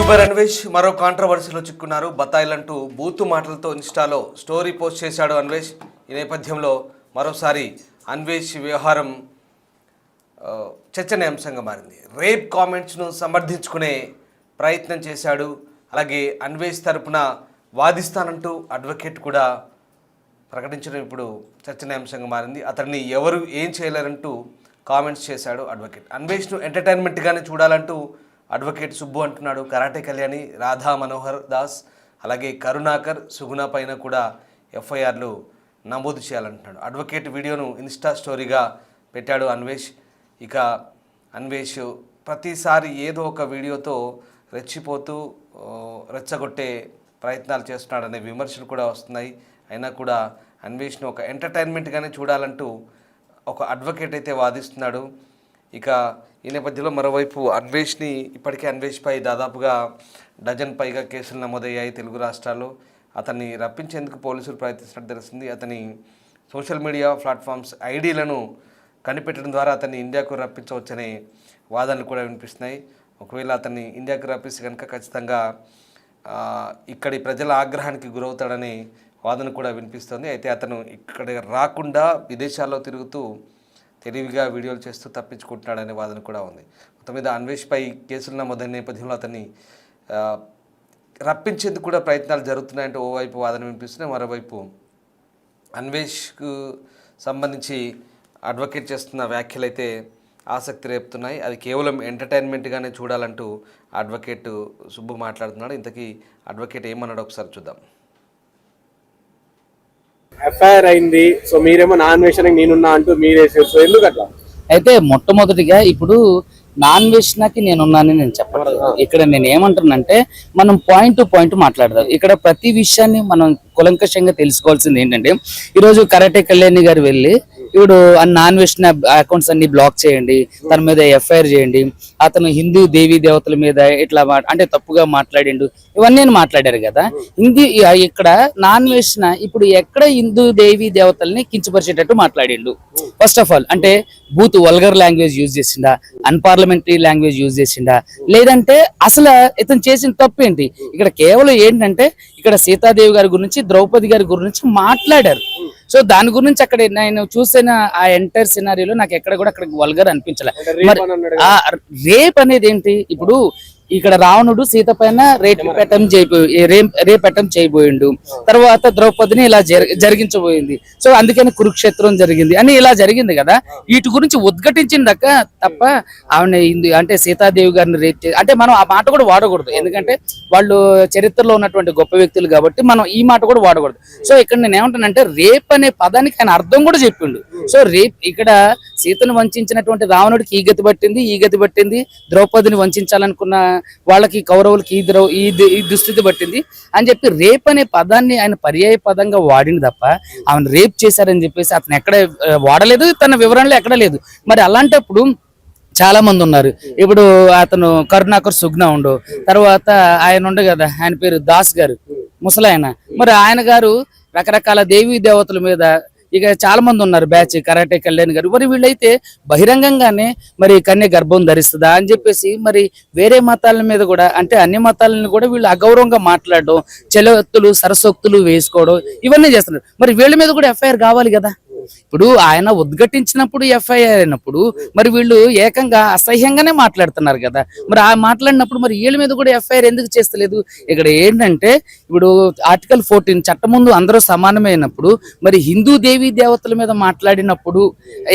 YouTuber Anvesh మరో కాంట్రవర్సీలో చిక్కున్నారు. బతాయిలంటూ బూతు మాటలతో ఇన్స్టాలో స్టోరీ పోస్ట్ చేశాడు అన్వేష్. ఈ నేపథ్యంలో మరోసారి అన్వేష్ వ్యవహారం చర్చనీయాంశంగా మారింది. రేప్ కామెంట్స్ను సమర్థించుకునే ప్రయత్నం చేశాడు. అలాగే అన్వేష్ తరపున వాదిస్తానంటూ అడ్వకేట్ కూడా ప్రకటించడం ఇప్పుడు చర్చనీయాంశంగా మారింది. అతన్ని ఎవరు ఏం చేయలేరంటూ కామెంట్స్ చేశాడు అడ్వకేట్. అన్వేష్ను ఎంటర్టైన్మెంట్గానే చూడాలంటూ అడ్వకేట్ సుబ్బు అంటున్నాడు. కరాటే కళ్యాణి, రాధా మనోహర్ దాస్, అలాగే కరుణాకర్, సుగుణ పైన కూడా ఎఫ్ఐఆర్లు నమోదు చేయాలంటున్నాడు. అడ్వకేట్ వీడియోను ఇన్స్టా స్టోరీగా పెట్టాడు అన్వేష్. ఇక అన్వేష్ ప్రతిసారి ఏదో ఒక వీడియోతో రెచ్చిపోతూ రెచ్చగొట్టే ప్రయత్నాలు చేస్తున్నాడనే విమర్శలు కూడా వస్తున్నాయి. అయినా కూడా అన్వేష్ను ఒక ఎంటర్టైన్మెంట్గానే చూడాలంటూ ఒక అడ్వకేట్ అయితే వాదిస్తున్నాడు. ఇక ఈ నేపథ్యంలో మరోవైపు అన్వేష్ని ఇప్పటికే అన్వేష్పై దాదాపుగా డజన్ పైగా కేసులు నమోదయ్యాయి తెలుగు రాష్ట్రాల్లో. అతన్ని రప్పించేందుకు పోలీసులు ప్రయత్నిస్తున్నట్టు తెలిసింది. అతని సోషల్ మీడియా ప్లాట్ఫామ్స్ ఐడీలను కనిపెట్టడం ద్వారా అతన్ని ఇండియాకు రప్పించవచ్చనే వాదనలు కూడా వినిపిస్తున్నాయి. ఒకవేళ అతన్ని ఇండియాకు రప్పిస్తే కనుక ఖచ్చితంగా ఇక్కడి ప్రజల ఆగ్రహానికి గురవుతాడనే వాదన కూడా వినిపిస్తుంది. అయితే అతను ఇక్కడ రాకుండా విదేశాల్లో తిరుగుతూ తెలివిగా వీడియోలు చేస్తూ తప్పించుకుంటున్నాడనే వాదన కూడా ఉంది. మొత్తం మీద అన్వేష్పై కేసులు నమోదైన నేపథ్యంలో అతన్ని రప్పించేందుకు కూడా ప్రయత్నాలు జరుగుతున్నాయంటే ఓవైపు వాదన వినిపిస్తున్నాయి. మరోవైపు అన్వేష్కు సంబంధించి అడ్వకేట్ చేస్తున్న వ్యాఖ్యలు అయితే ఆసక్తి రేపుతున్నాయి. అది కేవలం ఎంటర్టైన్మెంట్గానే చూడాలంటూ అడ్వకేట్ సుబ్బు మాట్లాడుతున్నాడు. ఇంతకీ అడ్వకేట్ ఏమన్నాడు ఒకసారి చూద్దాం. ఎఫ్ఐఆర్ అయింది, సో మీరేమో నాన్ వేషన్కి నేనున్నా అంటూ మీరేసారు. సో ఎందుకు అట్లా? అయితే మొట్టమొదటిగా ఇప్పుడు నాన్ వేషన్కి నేనున్నానని నేను చెప్పట్లేదు. ఇక్కడ నేను ఏమంటున్నానంటే మనం పాయింట్ టు పాయింట్ మాట్లాడదాం. ఇక్కడ ప్రతి విషయాన్ని మనం కులంకషంగా తెలుసుకోవాల్సింది ఏంటంటే, ఈరోజు కరాటే కళ్యాణి గారు వెళ్ళి ఇప్పుడు నాన్ వేషన్ అకౌంట్స్ అన్ని బ్లాక్ చేయండి, తన మీద ఎఫ్ఐఆర్ చేయండి, అతను హిందూ దేవీ దేవతల మీద ఇట్లా అంటే తప్పుగా మాట్లాడిండు, ఇవన్నీ మాట్లాడారు కదా. ఇక్కడ నాన్ వేషన్ ఇప్పుడు ఎక్కడ హిందూ దేవీ దేవతల్ని కించపరిచేటట్టు మాట్లాడిండు. ఫస్ట్ ఆఫ్ ఆల్ అంటే బూత్ వల్గర్ లాంగ్వేజ్ యూజ్ చేసిండా, అన్పార్లమెంటరీ లాంగ్వేజ్ యూజ్ చేసిండా, లేదంటే అసలు ఇతను చేసిన తప్పు ఏంటి? ఇక్కడ కేవలం ఏంటంటే ఇక్కడ సీతాదేవి గారి గురించి, ద్రౌపది గారి గురించి మాట్లాడారు. సో దాని గురించి అక్కడ నేను చూసిన ఆ ఎంటైర్ సినారీలో నాకు ఎక్కడ కూడా అక్కడ వల్గర్ అనిపించలే. మరి ఆ రేప్ అనేది ఏంటి? ఇప్పుడు ఇక్కడ రావణుడు సీత పైన రేప్ అటెంప్ట్ చేయబోయిండు, తర్వాత ద్రౌపదిని ఇలా జరిగించబోయింది. సో అందుకని కురుక్షేత్రం జరిగింది అని ఇలా జరిగింది కదా. వీటి గురించి ఉద్ఘటించిందక తప్ప ఆవిడ అంటే సీతాదేవి గారిని రేప్ అంటే మనం ఆ మాట కూడా వాడకూడదు. ఎందుకంటే వాళ్ళు చరిత్రలో ఉన్నటువంటి గొప్ప వ్యక్తులు కాబట్టి మనం ఈ మాట కూడా వాడకూడదు. సో ఇక్కడ నేను ఏమంటానంటే రేప్ అనే పదానికి ఆయన అర్థం కూడా చెప్పిండు. సో రేప్ ఇక్కడ సీతను వంచినటువంటి రావణుడికి ఈ గతి పట్టింది, ద్రౌపదిని వంచాలనుకున్న వాళ్ళకి కౌరవులకి ఈ దుస్థితి పట్టింది అని చెప్పి రేప్ అనే పదాన్ని ఆయన పర్యాయ పదంగా వాడింది తప్ప ఆమెను రేప్ చేశారని చెప్పేసి అతను ఎక్కడ వాడలేదు, తన వివరణలో ఎక్కడ లేదు. మరి అలాంటప్పుడు చాలా మంది ఉన్నారు. ఇప్పుడు అతను కరుణాకర్ సుగ్న ఉండు, తర్వాత ఆయన ఉండు కదా, ఆయన పేరు దాస్ గారు, ముసలాయన. మరి ఆయన గారు రకరకాల దేవీ దేవతల మీద ఇక చాలా మంది ఉన్నారు బ్యాచ్, కరాటే కళ్యాణ్ గారు. మరి వీళ్ళైతే బహిరంగంగానే మరి కన్య గర్భం ధరిస్తుందా అని చెప్పేసి మరి వేరే మతాల మీద కూడా అంటే అన్ని మతాలను కూడా వీళ్ళు అగౌరవంగా మాట్లాడడం, చెలవత్తులు సరసోక్తులు వేసుకోవడం ఇవన్నీ చేస్తున్నారు. మరి వీళ్ళ మీద కూడా ఎఫ్ఐఆర్ కావాలి కదా. ఇప్పుడు ఆయన ఉద్ఘటించినప్పుడు ఎఫ్ఐఆర్ అయినప్పుడు మరి వీళ్ళు ఏకంగా అసహ్యంగానే మాట్లాడుతున్నారు కదా. మరి ఆ మాట్లాడినప్పుడు మరి వీళ్ళ మీద కూడా ఎఫ్ఐఆర్ ఎందుకు చేస్తలేదు? ఇక్కడ ఏంటంటే ఇప్పుడు ఆర్టికల్ 14 చట్టం ముందు అందరూ సమానమైనప్పుడు మరి హిందూ దేవీ దేవతల మీద మాట్లాడినప్పుడు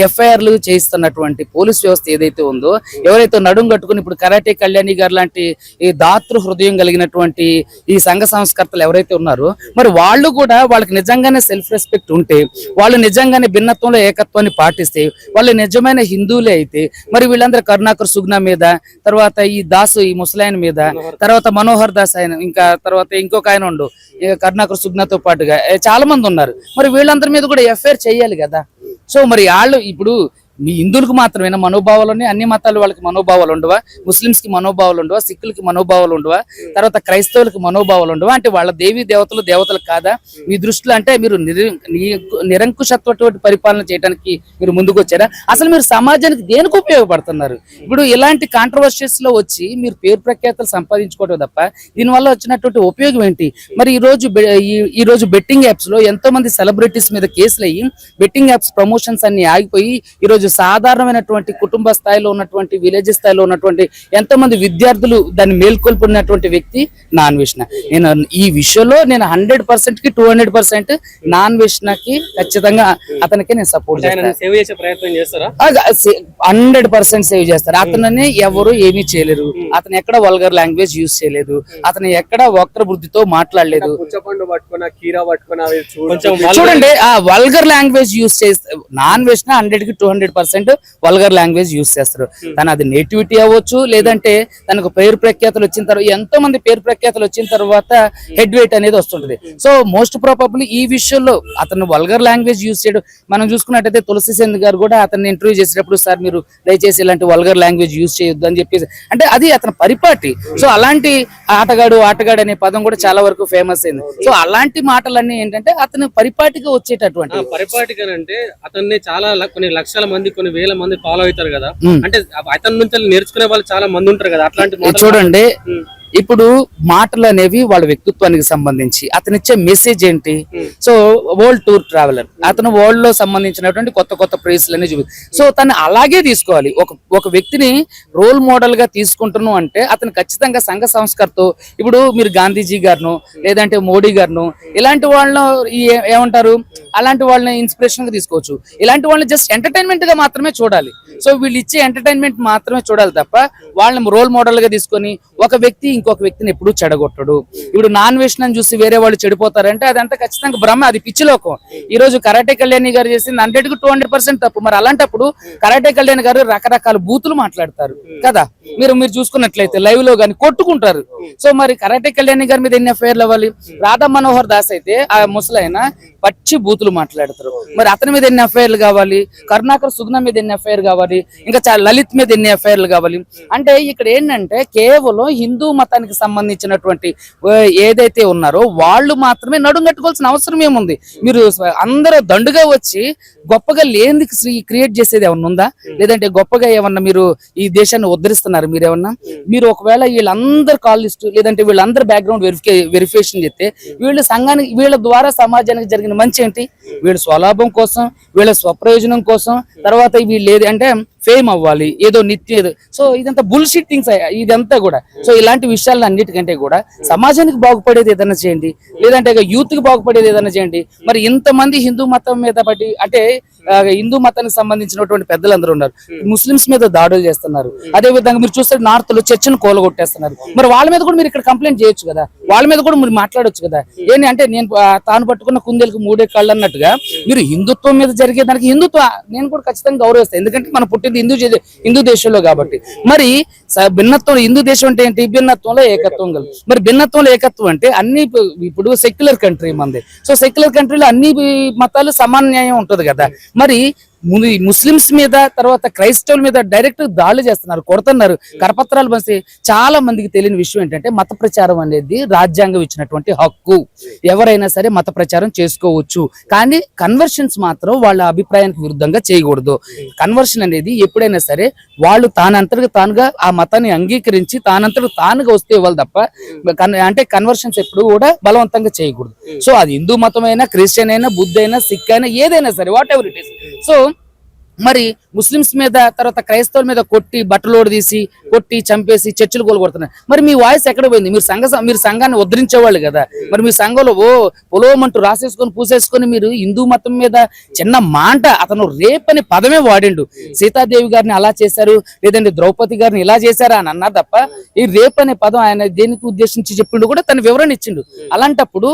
ఎఫ్ఐఆర్లు చేయిస్తున్నటువంటి పోలీస్ వ్యవస్థ ఏదైతే ఉందో, ఎవరైతే నడుం కట్టుకుని ఇప్పుడు కరాటే కళ్యాణి గారు లాంటి ఈ దాతృ హృదయం కలిగినటువంటి ఈ సంఘ సంస్కర్తలు ఎవరైతే ఉన్నారో మరి వాళ్ళు కూడా వాళ్ళకి నిజంగానే సెల్ఫ్ రెస్పెక్ట్ ఉంటే, వాళ్ళు నిజంగానే భిన్నత్వంలో ఏకత్వాన్ని పాటిస్తే, వాళ్ళు నిజమైన హిందువులే అయితే మరి వీళ్ళందరూ కరుణాకర్ సుగ్న మీద, తర్వాత ఈ దాసు ఈ ముసలాయన మీద, తర్వాత మనోహర్ దాస్ ఆయన, ఇంకా తర్వాత ఇంకొక ఆయన ఉండు కరుణాకర్ సుగ్నతో పాటుగా చాలా మంది ఉన్నారు. మరి వీళ్ళందరి మీద కూడా ఎఫ్ఐఆర్ చేయాలి కదా. సో మరి వాళ్ళు ఇప్పుడు మీ హిందువులకు మాత్రమేనా మనోభావాలు ఉన్నాయి? అన్ని మతాలు వాళ్ళకి మనోభావాలు ఉండవా? ముస్లింస్ కి మనోభావాలు ఉండవా? సిక్కులకి మనోభావాలు ఉండవా? తర్వాత క్రైస్తవులకి మనోభావాలు ఉండవా? అంటే వాళ్ళ దేవీ దేవతలు కాదా మీ దృష్టిలో? అంటే మీరు నిరంకుశత్వ పరిపాలన చేయడానికి మీరు ముందుకు వచ్చారా? అసలు మీరు సమాజానికి దేనికి ఉపయోగపడుతున్నారు? ఇప్పుడు ఇలాంటి కాంట్రవర్షియస్ లో వచ్చి మీరు పేరు ప్రఖ్యాతలు సంపాదించుకోవడం తప్ప దీనివల్ల వచ్చినటువంటి ఉపయోగం ఏంటి? మరి ఈ రోజు బెట్టింగ్ యాప్స్ లో ఎంతో మంది సెలబ్రిటీస్ మీద కేసులు అయ్యి బెట్టింగ్ యాప్స్ ప్రమోషన్స్ అన్ని ఆగిపోయి ఈ రోజు సాధారణమైనటువంటి కుటుంబ స్థాయిలో ఉన్నటువంటి విలేజ్ స్థాయిలో ఉన్నటువంటి ఎంతో మంది విద్యార్థులు దాన్ని మేల్కొల్పున్నటువంటి వ్యక్తి నాన్వేషణ. నేను ఈ విషయంలో నేను 100% కి 200% నాన్వేషణకి ఖచ్చితంగా అతనికి నేను సపోర్ట్ చేస్తాను. 100% సేవ్ చేస్తారు. అతనని ఎవరు ఏమీ చేయలేరు. అతను ఎక్కడ వల్గర్ లాంగ్వేజ్ యూజ్ చేయలేదు. అతను ఎక్కడ వక్ర బుద్ధితో మాట్లాడలేదు. చూడండి ఆ వల్గర్ లాంగ్వేజ్ యూజ్ చేస్తే నాన్వేషణ 100 కి 200% వల్గర్ లాంగ్వేజ్ యూజ్ చేస్తారు. తన అది నేటివిటీ అవ్వచ్చు, లేదంటే తనకు పేరు ప్రఖ్యాతలు వచ్చిన తర్వాత ఎంతో మంది పేరు ప్రఖ్యాతలు వచ్చిన తర్వాత హెడ్ వెయిట్ అనేది వస్తుంటది. సో మోస్ట్ ప్రాబబ్లీ ఈ విషయంలో అతను వల్గర్ లాంగ్వేజ్ యూజ్ చేయడం మనం చూసుకున్నట్టయితే తులసి చంద్ గారు కూడా అతన్ని ఇంటర్వ్యూ చేసేటప్పుడు సార్ మీరు దయచేసి ఇలాంటి వల్గర్ లాంగ్వేజ్ యూజ్ చేయొద్దు అని చెప్పేసి, అంటే అది అతని పరిపాటి. సో అలాంటి ఆటగాడు అనే పదం కూడా చాలా వరకు ఫేమస్ అయింది. సో అలాంటి మాటలన్నీ ఏంటంటే అతను పరిపాటిగా వచ్చేటటువంటి పరిపాటిగానంటే అతన్ని చాలా కొన్ని లక్షల మంది కొన్ని వేల మంది ఫాలో అవుతారు కదా, అంటే అతని నుంచి నేర్చుకునే వాళ్ళు చాలా మంది ఉంటారు కదా. అట్లాంటి చూడండి ఇప్పుడు మాటలు అనేవి వాళ్ళ వ్యక్తిత్వానికి సంబంధించి అతను ఇచ్చే మెసేజ్ ఏంటి? సో వరల్డ్ టూర్ ట్రావెలర్ అతను వరల్డ్ లో సంబంధించినటువంటి కొత్త ప్లేస్లు చూపి సో తను అలాగే తీసుకోవాలి. ఒక వ్యక్తిని రోల్ మోడల్ గా తీసుకుంటున్నాం అంటే అతను ఖచ్చితంగా సంఘ సంస్కర్తో ఇప్పుడు మీరు గాంధీజీ గారును లేదంటే మోడీ గారును ఇలాంటి వాళ్ళను ఏమంటారు అలాంటి వాళ్ళని ఇన్స్పిరేషన్ గా తీసుకోవచ్చు. ఇలాంటి వాళ్ళని జస్ట్ ఎంటర్టైన్మెంట్ గా మాత్రమే చూడాలి. సో వీళ్ళు ఇచ్చే ఎంటర్టైన్మెంట్ మాత్రమే చూడాలి తప్ప వాళ్ళని రోల్ మోడల్ గా తీసుకొని ఒక వ్యక్తి ఇంకొక వ్యక్తిని ఎప్పుడు చెడగొట్టడు. ఇప్పుడు నాన్వేషణ చూసి వేరే వాళ్ళు చెడిపోతారంటే అదంతా ఖచ్చితంగా భ్రమ, అది పిచ్చిలోకం. ఈ రోజు కరాటే కళ్యాణి గారు చేసింది 100 కి 200% తప్పు. మరి అలాంటప్పుడు కరాటే కళ్యాణి గారు రకరకాల బూతులు మాట్లాడతారు కదా, మీరు చూసుకున్నట్లయితే లైవ్ లో గాని కొట్టుకుంటారు. సో మరి కరాటే కళ్యాణి గారి మీద ఎన్ని అఫైర్లు అవ్వాలి? రాధా మనోహర్ దాస్ అయితే ఆ ముసలైన పచ్చి బూతులు మాట్లాడతారు. మరి అతని మీద ఎన్ని అఫైర్లు కావాలి? కరుణాకర్ సుగ్న మీద ఎన్ని అఫైర్ కావాలి? ఇంకా లలిత్ మీద ఎన్ని అఫైర్లు కావాలి? అంటే ఇక్కడ ఏంటంటే కేవలం హిందూ మతానికి సంబంధించినటువంటి ఏదైతే ఉన్నారో వాళ్ళు మాత్రమే నడుం కట్టుకోవాల్సిన అవసరం ఏముంది? మీరు అందరూ దండుగా వచ్చి గొప్పగా లేని క్రియేట్ చేసేది ఏమన్నా ఉందా? లేదంటే గొప్పగా ఏమన్నా మీరు ఈ దేశాన్ని ఉద్ధరిస్తున్నారు మీరేమన్నా? మీరు ఒకవేళ వీళ్ళందరూ కాల్ లిస్ట్ లేదంటే వీళ్ళందరూ బ్యాక్గ్రౌండ్ వెరిఫికేషన్ చేస్తే వీళ్ళు సంఘానికి వీళ్ళ ద్వారా సమాజానికి జరిగిన మంచి ఏంటి? వీళ్ళ స్వలాభం కోసం వీళ్ళ స్వప్రయోజనం కోసం తర్వాత వీళ్ళు ఏది అంటే ఫేమ్ అవ్వాలి ఏదో నిత్యం. సో ఇదంతా బుల్షిట్టింగ్స్ ఇదంతా కూడా. సో ఇలాంటి విషయాలను అన్నిటికంటే కూడా సమాజానికి బాగుపడేది ఏదైనా చేయండి, లేదంటే యూత్ కి బాగుపడేది ఏదైనా చేయండి. మరి ఇంతమంది హిందూ మతం మీద బట్టి అంటే హిందూ మతానికి సంబంధించినటువంటి పెద్దలందరూ ఉన్నారు, ముస్లింస్ మీద దాడులు చేస్తున్నారు. అదే విధంగా మీరు చూస్తే నార్త్ లో చర్చను కోలగొట్టేస్తున్నారు. మరి వాళ్ళ మీద కూడా మీరు ఇక్కడ కంప్లైంట్ చేయొచ్చు కదా, వాళ్ళ మీద కూడా మీరు మాట్లాడొచ్చు కదా. ఏంటి అంటే నేను తాను పట్టుకున్న కుందేలకు 3 కాళ్ళు అన్నట్టుగా మీరు హిందుత్వం మీద జరిగేదానికి హిందుత్వం నేను కూడా ఖచ్చితంగా గౌరవిస్తాను. ఎందుకంటే మనం పుట్టింది హిందూ దేశంలో కాబట్టి. మరి భిన్నత్వం హిందూ దేశం అంటే ఏంటి? భిన్నత్వంలో ఏకత్వం కలదు. మరి భిన్నత్వంలో ఏకత్వం అంటే అన్ని ఇప్పుడు సెక్యులర్ కంట్రీ మంది. సో సెక్యులర్ కంట్రీలో అన్ని మతాలు సమాన న్యాయం ఉంటది కదా. మరి ముస్లింస్ మీద తర్వాత క్రైస్తవుల మీద డైరెక్ట్ దాడులు చేస్తున్నారు, కొడుతున్నారు, కరపత్రాలు పంచి. చాలా మందికి తెలియని విషయం ఏంటంటే మత ప్రచారం అనేది రాజ్యాంగం ఇచ్చినటువంటి హక్కు. ఎవరైనా సరే మత ప్రచారం చేసుకోవచ్చు, కానీ కన్వర్షన్స్ మాత్రం వాళ్ళ అభిప్రాయానికి విరుద్ధంగా చేయకూడదు. కన్వర్షన్ అనేది ఎప్పుడైనా సరే వాళ్ళు తానంతటిగా తానుగా ఆ మతాన్ని అంగీకరించి తానంతటిగా తానుగా వస్తే ఇవ్వాలి తప్ప అంటే కన్వర్షన్స్ ఎప్పుడు కూడా బలవంతంగా చేయకూడదు. సో అది హిందూ మతమైనా క్రిస్టియన్ అయినా బుద్ధ అయినా సిక్ అయినా ఏదైనా సరే what ever it is. So మరి ముస్లింస్ మీద తర్వాత క్రైస్తవుల మీద కొట్టి బట్టలోడు తీసి కొట్టి చంపేసి చర్చలు కోలుకొడుతున్నారు. మరి మీ వాయిస్ ఎక్కడ పోయింది? మీరు సంఘాన్ని ఉద్ధరించేవాళ్ళు కదా. మరి మీ సంఘంలో పొలోమంటూ రాసేసుకొని పూసేసుకొని మీరు హిందూ మతం మీద చిన్న మాట అతను రేప్ అనే పదమే వాడిండు. సీతాదేవి గారిని అలా చేశారు, లేదంటే ద్రౌపది గారిని ఇలా చేశారా అని అన్నా తప్ప ఈ రేప్ అనే పదం ఆయన దేనికి ఉద్దేశించి చెప్పిండు కూడా తన వివరణ ఇచ్చిండు. అలాంటప్పుడు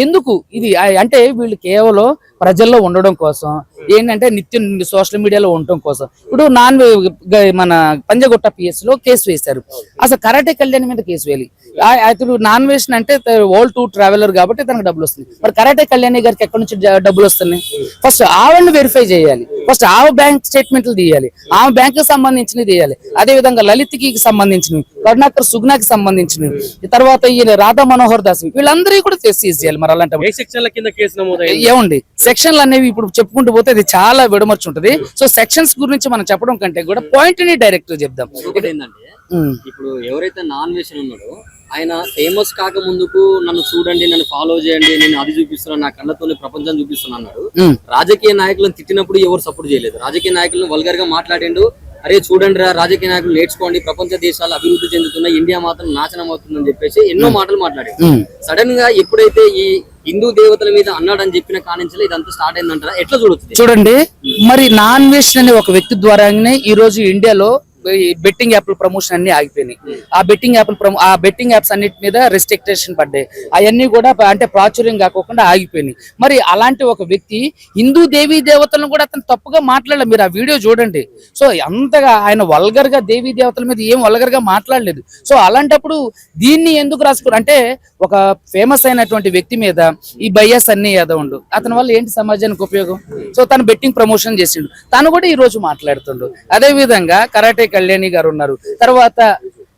ఎందుకు ఇది అంటే వీళ్ళు కేవలం ప్రజల్లో ఉండడం కోసం ఏంటంటే నిత్యం సోషల్ మీడియాలో ఉండటం కోసం. ఇప్పుడు మన పంజగుట్ట PS లో కేసు వేశారు. అసలు కరాటే కళ్యాణి మీద కేసు వేయాలి. అతను నాన్వేషన్ అంటే వరల్డ్ టూర్ ట్రావెలర్ కాబట్టి తనకు డబ్బులు వస్తుంది. మరి కరాటే కళ్యాణి గారికి ఎక్కడి నుంచి డబ్బులు వస్తున్నాయి? ఫస్ట్ ఆవిడని వెరిఫై చేయాలి. ఫస్ట్ ఆమె బ్యాంక్ స్టేట్మెంట్లు తీయాలి, ఆమె బ్యాంక్ కి సంబంధించినవి తీయాలి. అదే విధంగా లలిత్కి సంబంధించినవి, కరుణాకర్ సుగ్నాకి సంబంధించినవి, తర్వాత ఈయన రాధా మనోహర్ దాస్ వీళ్ళందరూ కూడా సీజ్ చేయాలి. మరి అలాంటి సెక్షన్ల కింద కేసు నమోదైంది. ఏమండి సెక్షన్లు అనేవి ఇప్పుడు చెప్పుకుంటూ పోతే అది చాలా విడమర్చి ఉంటది. సో సెక్షన్స్ గురించి మనం చెప్పడం కంటే కూడా పాయింట్ ని డైరెక్ట్ చెప్దాం. ఏంటంటే ఇప్పుడు ఎవరైతే నాన్ వేషన్ ఉన్నాడో ఆయన ఫేమస్ కాక ముందుకు నన్ను చూడండి, నన్ను ఫాలో చేయండి, నేను అది చూపిస్తున్నాను, నా కళ్ళతోనే ప్రపంచం చూపిస్తున్నా అన్నాడు. రాజకీయ నాయకులను తిట్టినప్పుడు ఎవరు సపోర్ట్ చేయలేదు. రాజకీయ నాయకులను వల్గర్ గా మాట్లాడిండు. అరే చూడండి రా, రాజకీయ నాయకులు నేర్చుకోండి, ప్రపంచ దేశాలు అభివృద్ధి చెందుతున్నాయి, ఇండియా మాత్రం నాశనం అవుతుందని చెప్పేసి ఎన్నో మాటలు మాట్లాడాడు. సడన్ గా ఎప్పుడైతే ఈ హిందూ దేవతల మీద అన్నాడని చెప్పిన కానించలే ఇదంతా స్టార్ట్ అయిందంటారా? ఎట్లా చూడొచ్చు? చూడండి, మరి నాన్ వేషన్ అనే ఒక వ్యక్తి ద్వారానే ఈ రోజు ఇండియాలో బెట్టింగ్ యాప్ల ప్రమోషన్ అన్ని ఆగిపోయినాయి. ఆ బెట్టింగ్ యాప్స్ అన్నిటి మీద రెస్ట్రిక్టేషన్ పడ్డాయి. అవన్నీ కూడా అంటే ప్రాచుర్యం కాకుండా ఆగిపోయినాయి. మరి అలాంటి ఒక వ్యక్తి హిందూ దేవీ దేవతలను కూడా అతను తప్పుగా మాట్లాడలేదు. మీరు ఆ వీడియో చూడండి. సో అంతగా ఆయన వల్గర్ గా దేవీ దేవతల మీద ఏం వల్గర్ గా మాట్లాడలేదు. సో అలాంటప్పుడు దీన్ని ఎందుకు రాసుకున్నారు అంటే, ఒక ఫేమస్ అయినటువంటి వ్యక్తి మీద ఈ బయ్యాస్ అన్ని ఏదో ఉండు, అతని వల్ల ఏంటి సమాజానికి ఉపయోగం? సో తను బెట్టింగ్ ప్రమోషన్ చేసిండు, తను కూడా ఈ రోజు మాట్లాడుతుండు. అదే విధంగా కరాటే కళ్యాణి గారు ఉన్నారు. తర్వాత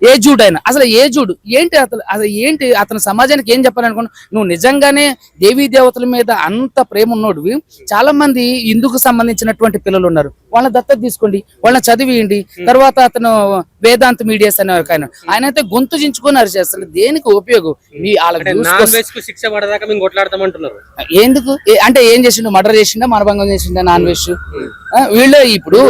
ఏజూడ్ అయినా అసలు ఏజూడ్ ఏంటి, అసలు ఏంటి అతను సమాజానికి ఏం చెప్పాలనుకున్నా? నువ్వు నిజంగానే దేవీ దేవతల మీద అంత ప్రేమ ఉన్నోడివి, చాలా మంది హిందూకు సంబంధించినటువంటి పిల్లలు ఉన్నారు, వాళ్ళని దత్తత తీసుకోండి, వాళ్ళని చదివియండి. తర్వాత అతను వేదాంత్ మీడియాస్ అనే ఆయన అయితే గొంతు చించుకొని అరిచేస్తాడు. దేనికి ఉపయోగం? శిక్ష పడదాకా మేము కొట్లాడతామంటున్నారు. ఎందుకు అంటే ఏం చేసిండు? మర్డర్ చేసిండా, మానభంగం చేసిండా నాన్ వెజ్? వీళ్ళు ఇప్పుడు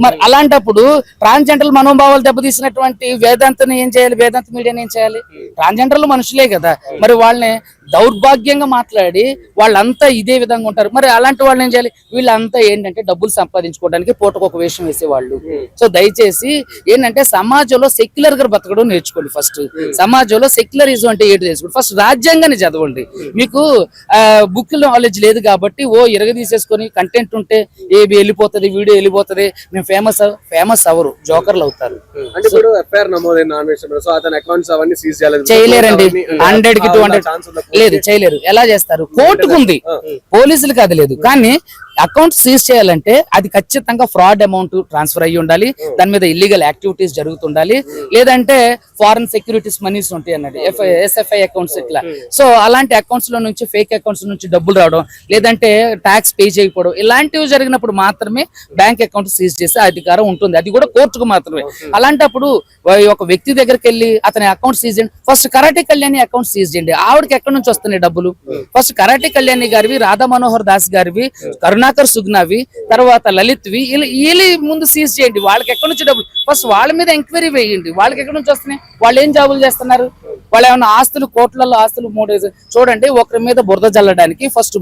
మరి అలాంటప్పుడు ట్రాన్స్జెండర్ మనోభావాలు దెబ్బతీసినటువంటి వేదాంతని ఏం చేయాలి? వేదాంత మీడియాని ఏం చేయాలి? ట్రాన్స్జెండర్లు మనుషులే కదా, మరి వాళ్ళని దౌర్భాగ్యంగా మాట్లాడి వాళ్ళంతా ఇదే విధంగా ఉంటారు. మరి అలాంటి వాళ్ళని ఏం చేయాలి? వీళ్ళంతా ఏంటంటే డబ్బులు సంపాదించుకోవడానికి పూటకు ఒక వేషం వేసేవాళ్ళు. సో దయచేసి ఏంటంటే సమాజంలో సెక్యులర్ గా బతకడం నేర్చుకోండి. ఫస్ట్ సమాజంలో సెక్యులరిజం అంటే ఏంటి తెలుసుకోండి. ఫస్ట్ రాజ్యాంగాన్ని చదవండి. మీకు బుక్ నాలెడ్జ్ లేదు కాబట్టి తీసేసుకొని కంటెంట్ ఉంటే ఏవి వెళ్ళిపోతుంది, వీడియో వెళ్ళిపోతుంది, మేము ఫేమస్ అవరు, జోకర్లు అవుతారు. అంటే ఇప్పుడు ఎఫ్ఐఆర్ నమోదైన నాన్ వేషన్, సో అతని అకౌంట్స్ అవన్నీ సీజ్ చేయాలి. చేయలేరండి. 100 కి 200 లేదు, చేయలేరు. ఎలా చేస్తారు? కోర్టుకు ఉంది, పోలీసులకు అది లేదు. కానీ అకౌంట్ సీజ్ చేయాలంటే అది ఖచ్చితంగా ఫ్రాడ్ అమౌంట్ ట్రాన్స్ఫర్ అయ్యి ఉండాలి, దాని మీద ఇల్లీగల్ యాక్టివిటీస్ జరుగుతుండాలి, లేదంటే ఫారెన్ సెక్యూరిటీస్ మనీస్ ఉంటాయి అన్నది SFI అకౌంట్స్ ఇట్లా. సో అలాంటి అకౌంట్స్ లో నుంచి ఫేక్ అకౌంట్స్ నుంచి డబ్బులు రావడం, లేదంటే ట్యాక్స్ పే చేయకపోవడం, ఇలాంటివి జరిగినప్పుడు మాత్రమే బ్యాంక్ అకౌంట్ సీజ్ చేసే అధికారం ఉంటుంది. అది కూడా కోర్టుకు మాత్రమే. అలాంటప్పుడు ఒక వ్యక్తి దగ్గరికి వెళ్ళి అతని అకౌంట్ సీజ్ చేయండి. First karate Kalyani account seize చేయండి. ఆవిడకి ఎక్కడి నుంచి వస్తున్నాయి డబ్బులు? ఫస్ట్ కరాటే కళ్యాణి గారివి, రాధా మనోహర్ దాస్ గారివి, కరుణాకర్ సుగ్నావి, తర్వాత లలిత్వి, వీళ్ళు ముందు సీజ్ చేయండి. వాళ్ళకి ఎక్కడి నుంచి డబ్బులు? ఫస్ట్ వాళ్ళ మీద ఎంక్వైరీ వేయండి. వాళ్ళకి ఎక్కడి నుంచి వస్తున్నాయి? వాళ్ళు ఏం జాబులు చేస్తున్నారు? వాళ్ళు ఏమైనా ఆస్తులు, కోట్లలో ఆస్తులు చూడండి. ఒకరి మీద బురద జల్లడానికి ఫస్ట్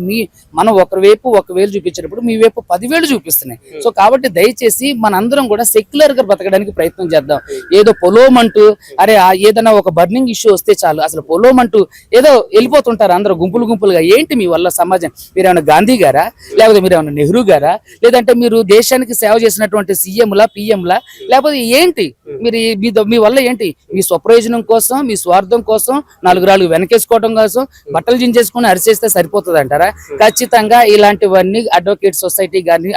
మనం ఒకరి వైపు 1,000 చూపించినప్పుడు మీ వైపు 10,000 చూపిస్తున్నాయి. సో కాబట్టి దయచేసి మనందరం కూడా సెక్యులర్ గా బ్రతకడానికి ప్రయత్నం చేద్దాం. ఏదో పొలోమంటూ అరే ఏదైనా ఒక బర్నింగ్ ఇష్యూ వస్తే చాలు అసలు పొలోమంటూ ఏదో వెళ్ళిపోతుంటారు అందరూ గుంపులుగా. ఏంటి మీ వల్ల సమాజం? మీరేమైనా గాంధీ గారా, లేకపోతే మీరేమైనా నెహ్రూ గారా, లేదంటే మీరు దేశానికి సేవ చేసినటువంటి CMలా PMలా, లేకపోతే ఏంటి? మీరు మీ వల్ల ఏంటి? మీ స్వప్రయోజనం కోసం, మీ స్వార్థం కోసం, 4 రాళ్ళు వెనకేసుకోవడం కోసం బట్టలు జించేసుకుని అరిచేస్తే సరిపోతుంది అంటారా? ఖచ్చితంగా ఇలాంటివన్నీ అడ్వకేట్ సొసైటీ గానీ,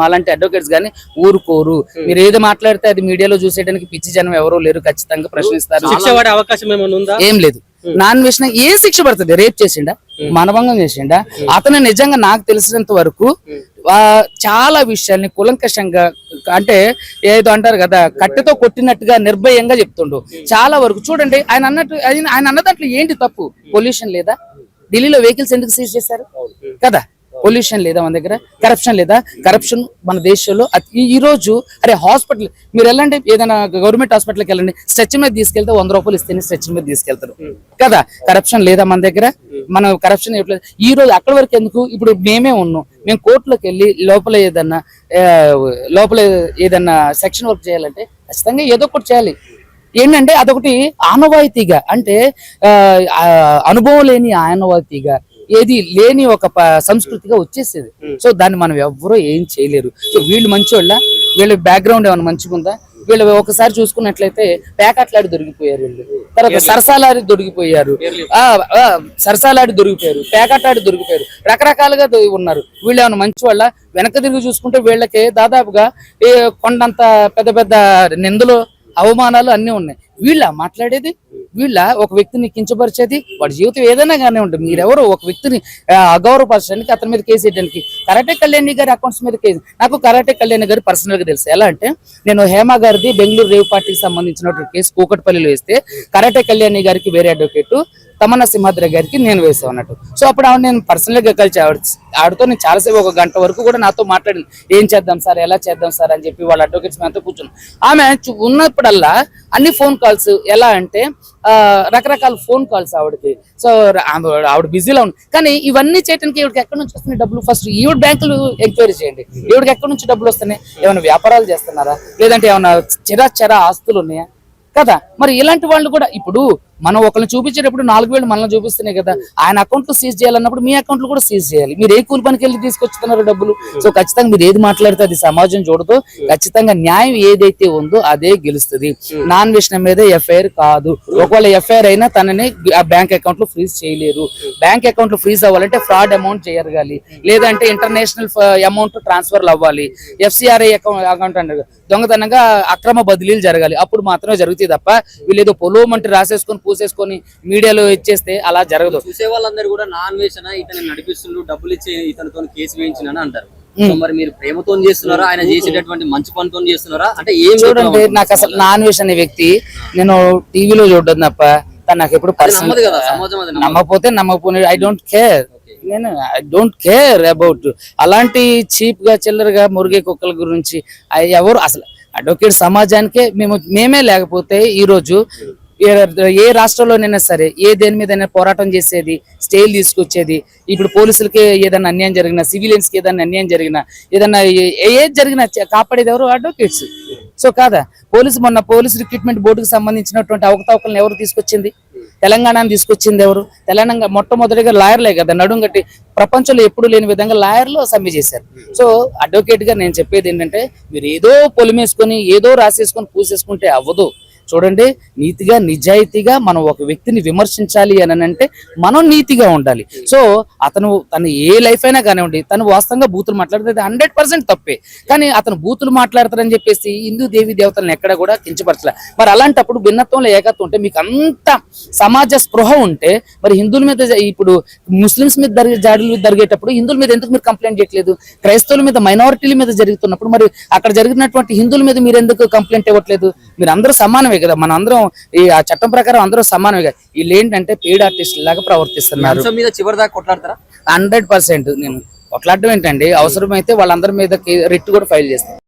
మాలాంటి అడ్వకేట్స్ గానీ ఊరుకోరు. మీరు ఏది మాట్లాడితే అది మీడియాలో చూసేయడానికి పిచ్చి జనం ఎవరో లేరు. ఖచ్చితంగా ప్రశ్నిస్తారు. శిక్ష పడే అవకాశం ఏమైనా ఉందా? ఏం లేదు. నాన్ వేసిన ఏ శిక్ష పడుతుంది? రేప్ చేసిండా, మానభంగం చేసిండా? అతను నిజంగా నాకు తెలిసినంత వరకు చాలా విషయాల్ని కులంకషంగా, అంటే ఏదో అంటారు కదా కట్టెతో కొట్టినట్టుగా నిర్భయంగా చెప్తుండు. చాలా వరకు చూడండి. ఆయన అన్న దాంట్లో ఏంటి తప్పు? పొల్యూషన్ లేదా? ఢిల్లీలో వెహికల్స్ ఎందుకు సీజ్ చేశారు కదా? పొల్యూషన్ లేదా మన దగ్గర? కరప్షన్ లేదా? కరప్షన్ మన దేశంలో ఈ రోజు అరే హాస్పిటల్ మీరు వెళ్ళండి, ఏదైనా గవర్నమెంట్ హాస్పిటల్కి వెళ్ళండి, స్ట్రెచ్ మీద తీసుకెళ్తే 100 రూపాయలు ఇస్తేనే స్ట్రెచ్ మీద తీసుకెళ్తారు కదా. కరప్షన్ లేదా మన దగ్గర? మనం కరప్షన్ ఇవ్వట్లేదు. ఈ రోజు అక్కడి వరకు ఎందుకు? ఇప్పుడు మేమే ఉన్నాం, మేము కోర్టులోకి వెళ్ళి లోపల ఏదన్నా సెక్షన్ వర్క్ చేయాలంటే ఖచ్చితంగా ఏదో ఒకటి చేయాలి. ఏంటంటే అదొకటి ఆనవాయితీగా, అంటే అనుభవం లేని ఆనవాయితీగా, ఏది లేని ఒక సంస్కృతిగా వచ్చేసేది. సో దాన్ని మనం ఎవ్వరూ ఏం చేయలేరు. సో వీళ్ళు మంచోళ్ళ, వీళ్ళ బ్యాక్గ్రౌండ్ ఏమైనా మంచిగా ఉందా? వీళ్ళు ఒకసారి చూసుకున్నట్లయితే పేకాట్లాడి దొరికిపోయారు వీళ్ళు, తర్వాత సరసాలాడి దొరికిపోయారు, సరసాలాడి దొరికిపోయారు, పేకాట్లాడి దొరికిపోయారు, రకరకాలుగా ఉన్నారు. వీళ్ళు ఏమైనా మంచి వాళ్ళ? వెనక తిరిగి చూసుకుంటే వీళ్ళకి దాదాపుగా కొండంత పెద్ద పెద్ద నిందలు అవమానాలు అన్నీ ఉన్నాయి. వీళ్ళ మాట్లాడేది, వీళ్ళ ఒక వ్యక్తిని కించపరిచేది, వాడి జీవితం ఏదైనా కానీ ఉంటుంది. మీరెవరు ఒక వ్యక్తిని అగౌరవపరచడానికి, అతని మీద కేసు వేయడానికి? కరాటే కళ్యాణి గారి అకౌంట్స్ మీద కేసు. నాకు కరాటే కళ్యాణి గారు పర్సనల్ గా తెలుసు. ఎలా అంటే, నేను హేమ గారిది బెంగళూరు రేవ్ పార్టీకి సంబంధించినటువంటి కేసు కూకట్పల్లిలో వేస్తే కరాటే కళ్యాణి గారికి వేరే అడ్వకేట్, తమన్నా సింహాద్రి గారికి నేను వేసాను అన్నట్టు. సో అప్పుడు ఆవిడ నేను పర్సనల్ గా కలిసి ఆవిడతో నేను చాలాసేపు 1 గంట వరకు కూడా నాతో మాట్లాడింది. ఏం చేద్దాం సార్, ఎలా చేద్దాం సార్ అని చెప్పి వాళ్ళ అడ్వకేట్స్ మేంతో కూర్చున్నాం. ఆమె ఉన్నప్పుడల్లా అన్ని ఫోన్ కాల్స్, ఎలా అంటే రకరకాల ఫోన్ కాల్స్ ఆవిడకి. సో ఆవిడ బిజీలో ఉంది. కానీ ఇవన్నీ చేయడానికి ఈవిడకి ఎక్కడి నుంచి వస్తున్నాయి డబ్బులు? ఫస్ట్ ఈవిడ బ్యాంకులు ఎంక్వైరీ చేయండి, ఈవిడకి ఎక్కడి నుంచి డబ్బులు వస్తున్నాయి? ఏమైనా వ్యాపారాలు చేస్తున్నారా, లేదంటే ఏమైనా చిర ఆస్తులు ఉన్నాయా కదా? మరి ఇలాంటి వాళ్ళు కూడా ఇప్పుడు మనం ఒకరిని చూపించేటప్పుడు 4,000 మనల్ని చూపిస్తున్నాయి కదా. ఆయన అకౌంట్లు సీజ్ చేయాలన్నప్పుడు మీ అకౌంట్లు కూడా సీజ్ చేయాలి. మీరు ఏ కూలి పనికి వెళ్ళి తీసుకొచ్చుతున్నారు డబ్బులు? సో ఖచ్చితంగా మీరు ఏది మాట్లాడితే అది సమాజం చూడదు. ఖచ్చితంగా న్యాయం ఏదైతే ఉందో అదే గెలుస్తుంది. నాన్ వేసిన మీద ఎఫ్ఐఆర్ కాదు. ఒకవేళ ఎఫ్ఐఆర్ అయినా తనని ఆ బ్యాంక్ అకౌంట్ లో ఫ్రీజ్ చేయలేరు. బ్యాంక్ అకౌంట్ లో ఫ్రీజ్ అవ్వాలంటే ఫ్రాడ్ అమౌంట్ చేయగలి, లేదంటే ఇంటర్నేషనల్ అమౌంట్ ట్రాన్స్ఫర్లు అవ్వాలి, FCRA అకౌంట్ అంటే దొంగతనంగా అక్రమ బదిలీలు జరగాలి. అప్పుడు మాత్రమే జరుగుతుంది తప్ప వీళ్ళు ఏదో పొలోమంటే రాసేసుకొని పూసేసుకొని మీడియాలో ఇచ్చేస్తే అలా జరగదు. చూసే వాళ్ళందరూ కూడా నాన్ వేషన్ ఇతను నడిపిస్తుండ్రు, డబ్బులు ఇచ్చి ఇతనితో కేసు వేయించిన అంటారు. సో మరి మీరు ప్రేమతో చేస్తున్నారా, ఆయన చేసేటటువంటి మంచి పనితో చేస్తున్నారా? అంటే ఏం చూడండి, నాకు అసలు నాన్ వేష్ అనే వ్యక్తి నేను టీవీలో చూడడం తప్ప తను నాకు ఎప్పుడు పర్సనల్ కదా, సమాజం అది నమ్మకపోతే నమ్మకపోతే ఐ డోంట్ కేర్. నేను ఐ డోంట్ కేర్ అబౌట్ అలాంటి చీప్ గా చిల్లరగా మురిగే కుక్కల గురించి. ఎవరు అసలు అడ్వకేట్ సమాజానికే మేమే లేకపోతే ఈ రోజు ఏ రాష్ట్రంలోనైనా సరే ఏ దేని మీద పోరాటం చేసేది, స్టేలు తీసుకొచ్చేది. ఇప్పుడు పోలీసులకి ఏదైనా అన్యాయం జరిగినా, సివిలియన్స్ కి ఏదైనా అన్యాయం జరిగినా, ఏదైనా ఏది జరిగినా కాపాడేది ఎవరు? అడ్వకేట్స్. సో కాదా? మొన్న పోలీసు రిక్రూట్మెంట్ బోర్డుకి సంబంధించినటువంటి అవకతవకలను ఎవరు తీసుకొచ్చింది? తెలంగాణను తీసుకొచ్చింది ఎవరు? తెలంగాణ మొట్టమొదటిగా లాయర్లే కదా నడుం కట్టి ప్రపంచంలో ఎప్పుడు లేని విధంగా లాయర్లు సమ్మె చేశారు. సో అడ్వకేట్ గా నేను చెప్పేది ఏంటంటే, మీరు ఏదో పొలిమేసుకొని ఏదో రాసేసుకొని పూసేసుకుంటే అవ్వదు. చూడండి, నీతిగా నిజాయితీగా మనం ఒక వ్యక్తిని విమర్శించాలి అని అంటే మనం నీతిగా ఉండాలి. సో తను ఏ లైఫ్ అయినా కానివ్వండి, తను వాస్తవంగా బూతులు మాట్లాడితే 100% తప్పే. కానీ అతను బూతులు మాట్లాడతారని చెప్పేసి హిందూ దేవి దేవతలను ఎక్కడ కూడా కించపరచలే. మరి అలాంటప్పుడు భిన్నత్వంలో ఏకత్వం ఉంటే, మీకు అంత సమాజ స్పృహ ఉంటే, మరి హిందువుల మీద ఇప్పుడు ముస్లిమ్స్ మీద జాడులు జరిగేటప్పుడు హిందువుల మీద ఎందుకు మీరు కంప్లైంట్ చేయట్లేదు? క్రైస్తవుల మీద, మైనారిటీల మీద జరుగుతున్నప్పుడు మరి అక్కడ జరిగినటువంటి హిందువుల మీద మీరు ఎందుకు కంప్లైంట్ ఇవ్వట్లేదు? మీరు అందరూ సమానమే కదా, మన అందరం ఆ చట్టం ప్రకారం అందరూ సమానమే కదా. వీళ్ళు ఏంటంటే పెయిడ్ ఆర్టిస్ట్ లాగా ప్రవర్తిస్తున్నారు. 100% నేను కొట్లాడడం ఏంటండి, అవసరమైతే వాళ్ళందరి మీద రిట్ కూడా ఫైల్ చేస్తాను.